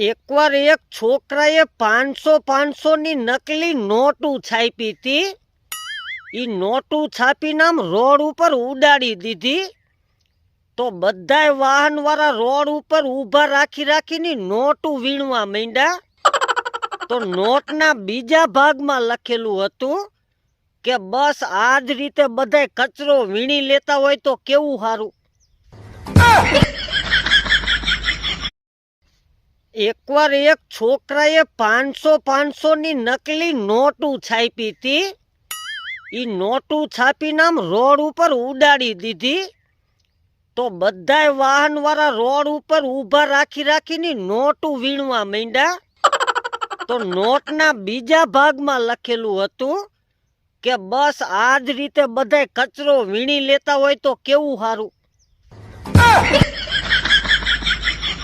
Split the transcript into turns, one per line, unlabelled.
એકવાર એક છોકરાએ 500 ની નકલી નોટું છાપી હતી. ઈ નોટું છાપીને આમ રોડ ઉપર ઉડાડી દીધી. તો બધાય વાહનવાળા રોડ ઉપર ઊભા રાખીને નોટું વીણવા માંડ્યા. તો નોટના બીજા ભાગમાં લખેલું હતું કે બસ આ જ રીતે બધાય કચરો વીણી લેતા હોય તો કેવું સારું. એકવાર એક છોકરાએ 500 ની નકલી નોટું છાપી હતી. ઈ નોટું છાપીને આમ રોડ ઉપર ઉડાડી દીધી. તો બધાય વાહનવાળા રોડ ઉપર ઊભા રાખીને નોટું વીણવા માંડ્યા. તો નોટના બીજા ભાગમાં લખેલું હતું કે બસ આ જ રીતે બધાય કચરો વીણી લેતા હોય તો કેવું સારું.